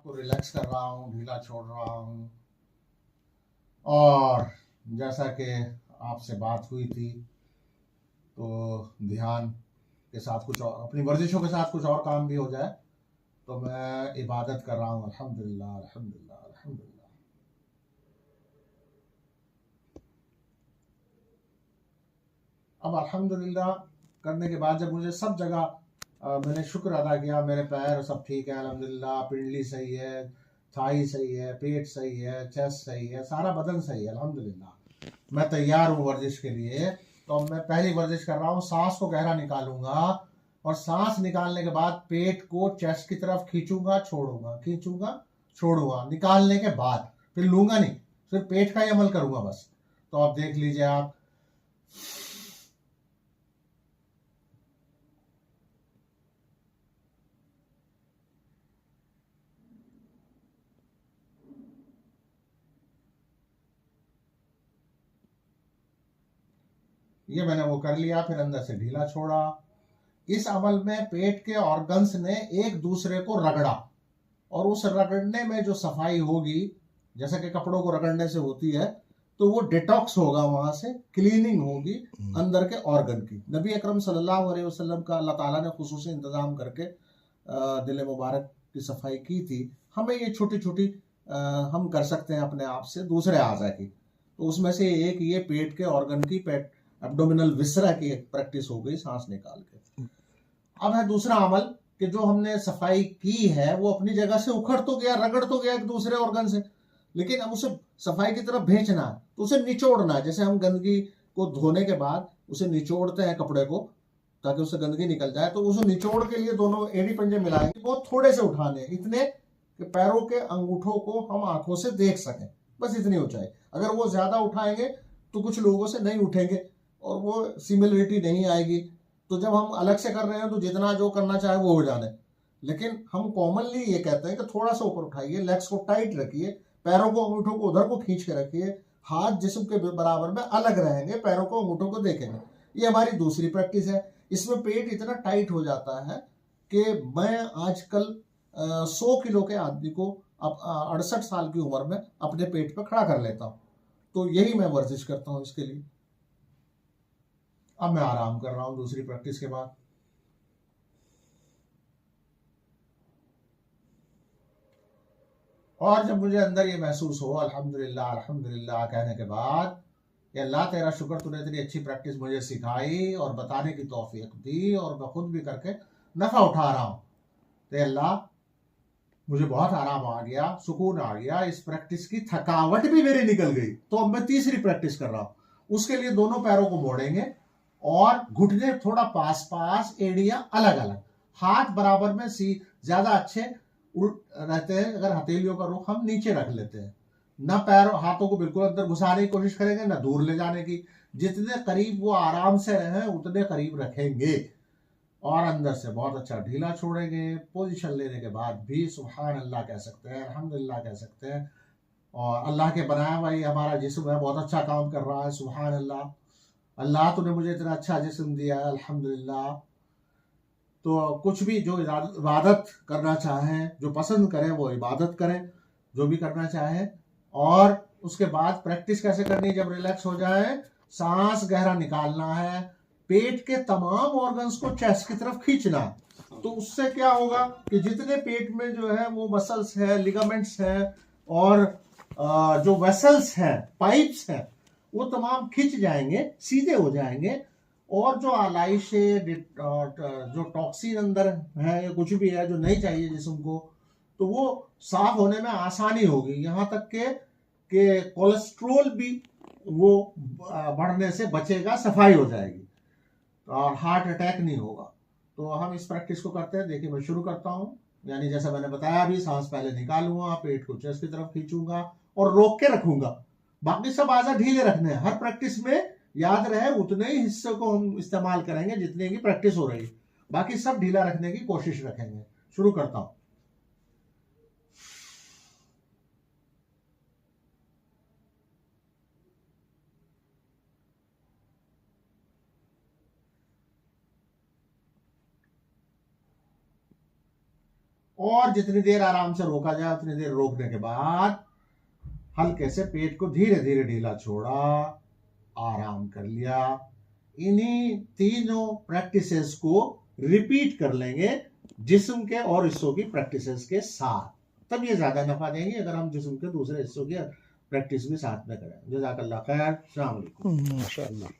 को रिलैक्स कर रहा हूँ, ढीला छोड़ रहा हूँ। और जैसा कि आपसे बात हुई थी, तो ध्यान के साथ कुछ और, अपनी वर्जिशों के साथ कुछ और काम भी हो जाए, तो मैं इबादत कर रहा हूँ। अल्हम्दुलिल्लाह अल्हम्दुलिल्लाह अल्हम्दुलिल्लाह। अब अल्हम्दुलिल्लाह करने के बाद जब मुझे सब जगह मैंने शुक्र अदा किया, मेरे पैर सब ठीक है अल्हम्दुलिल्लाह, पिंडली सही है, थाई सही है, पेट सही है, चेस्ट सही है, सारा बदन सही है अल्हम्दुलिल्लाह, मैं तैयार हूँ वर्जिश के लिए। तो मैं पहली वर्जिश कर रहा हूँ, सांस को गहरा निकालूंगा और सांस निकालने के बाद पेट को चेस्ट की तरफ खींचूंगा, छोड़ूंगा, खींचूंगा, छोड़ूंगा, निकालने के बाद फिर लूंगा नहीं, सिर्फ पेट का ही अमल करूंगा बस। तो आप देख लीजिए आप, ये मैंने वो कर लिया, फिर अंदर से ढीला छोड़ा। इस अमल में पेट के ऑर्गन्स ने एक दूसरे को रगड़ा, और उस रगड़ने में जो सफाई होगी, जैसा कि कपड़ों को रगड़ने से होती है, तो वो डिटॉक्स होगा, वहां से क्लीनिंग होगी अंदर के ऑर्गन की। नबी अकरम सल्लल्लाहु अलैहि वसल्लम का अल्लाह ताला ने खुसूसी इंतजाम करके दिल मुबारक की सफाई की थी। हमें ये छोटी छोटी हम कर सकते हैं अपने आप से दूसरे आज़ा की। तो उसमें से एक ये पेट के ऑर्गन की, पेट एब्डोमिनल विसरा की एक प्रैक्टिस हो गई सांस निकाल के। अब है दूसरा अमल कि जो हमने सफाई की है वो अपनी जगह से उखड़ तो गया, रगड़ तो गया एक दूसरे ऑर्गन से, लेकिन अब उसे सफाई की तरफ भेजना है, तो उसे निचोड़ना है। जैसे हम गंदगी को धोने के बाद उसे निचोड़ते हैं कपड़े को, ताकि उससे गंदगी निकल जाए, तो उसे निचोड़ के लिए दोनों एड़ी पंजे मिलाएंगे, बहुत थोड़े से उठाने, इतने कि पैरों के अंगूठों को हम आंखों से देख सकें, बस इतनी ऊंचाई। अगर वो ज्यादा उठाएंगे तो कुछ लोगों से नहीं उठेंगे और वो सिमिलरिटी नहीं आएगी। तो जब हम अलग से कर रहे हैं तो जितना जो करना चाहे वो हो जाने, लेकिन हम कॉमनली ये कहते हैं कि थोड़ा सा ऊपर उठाइए, लेग्स को टाइट रखिए, पैरों को अंगूठों को उधर को खींच के रखिए, हाथ जिस्म के बराबर में अलग रहेंगे, पैरों को अंगूठों को देखेंगे। ये हमारी दूसरी प्रैक्टिस है। इसमें पेट इतना टाइट हो जाता है कि मैं आजकल 100 किलो के आदमी को अब 68 साल की उम्र में अपने पेट पर खड़ा कर लेता हूँ। तो यही मैं वर्जिश करता हूँ इसके लिए। अब मैं आराम कर रहा हूँ दूसरी प्रैक्टिस के बाद। और जब मुझे अंदर ये महसूस हो अल्हम्दुलिल्लाह अल्हम्दुलिल्लाह कहने के बाद, ये अल्लाह तेरा शुक्र, तूने इतनी अच्छी प्रैक्टिस मुझे सिखाई और बताने की तौफीक दी, और मैं खुद भी करके नफा उठा रहा हूँ, तो अल्लाह मुझे बहुत आराम आ गया, सुकून आ गया, इस प्रैक्टिस की थकावट भी मेरी निकल गई। तो अब मैं तीसरी प्रैक्टिस कर रहा हूं। उसके लिए दोनों पैरों को मोड़ेंगे और घुटने थोड़ा पास पास, एड़ियां अलग अलग, हाथ बराबर में, सी ज्यादा अच्छे उल्ट रहते हैं अगर हथेलियों का रुख हम नीचे रख लेते हैं। ना पैर हाथों को बिल्कुल अंदर घुसाने की कोशिश करेंगे, ना दूर ले जाने की। जितने करीब वो आराम से रहे उतने करीब रखेंगे, और अंदर से बहुत अच्छा ढीला छोड़ेंगे। पोजीशन लेने के बाद भी सुभान अल्लाह कह सकते हैं, अल्हम्दुलिल्लाह कह सकते हैं, और अल्लाह के बनाया हुआ ये हमारा जिस्म है, बहुत अच्छा काम कर रहा है, सुभान अल्लाह। अल्लाह तूने मुझे इतना अच्छा जिस्म दिया है, अल्हम्दुलिल्लाह। तो कुछ भी जो इबादत करना चाहें, जो पसंद करें वो इबादत करें, जो भी करना चाहें। और उसके बाद प्रैक्टिस कैसे करनी, जब रिलैक्स हो जाए, सांस गहरा निकालना है, पेट के तमाम ऑर्गन्स को चेस्ट की तरफ खींचना है। तो उससे क्या होगा कि जितने पेट में जो है वो मसल्स है, लिगामेंट्स है, और जो वेसल्स हैं, पाइप्स हैं, वो तमाम खिंच जाएंगे, सीधे हो जाएंगे, और जो आलाइशें, जो टॉक्सिन अंदर है या कुछ भी है जो नहीं चाहिए जिस्म को, तो वो साफ होने में आसानी होगी। यहाँ तक के कोलेस्ट्रोल भी वो बढ़ने से बचेगा, सफाई हो जाएगी, और हार्ट अटैक नहीं होगा। तो हम इस प्रैक्टिस को करते हैं। देखिए मैं शुरू करता हूँ, यानी जैसा मैंने बताया, अभी सांस पहले निकालूंगा, पेट को चेस्ट की तरफ खींचूंगा और रोक के रखूंगा। बाकी सब आजा ढीले रखने हैं। हर प्रैक्टिस में याद रहे उतने ही हिस्से को हम इस्तेमाल करेंगे जितने की प्रैक्टिस हो रही है, बाकी सब ढीला रखने की कोशिश रखेंगे। शुरू करता हूं। और जितनी देर आराम से रोका जाए उतनी देर रोकने के बाद हल्के से पेट को धीरे धीरे ढीला छोड़ा, आराम कर लिया। इन्हीं तीनों प्रैक्टिसेस को रिपीट कर लेंगे जिस्म के और हिस्सों की प्रैक्टिसेस के साथ, तब ये ज्यादा नफा देंगे अगर हम जिस्म के दूसरे हिस्सों की प्रैक्टिस भी साथ में करें। जज़ाकल्लाह खैर, अस्सलाम वालेकुम। माशाअल्लाह।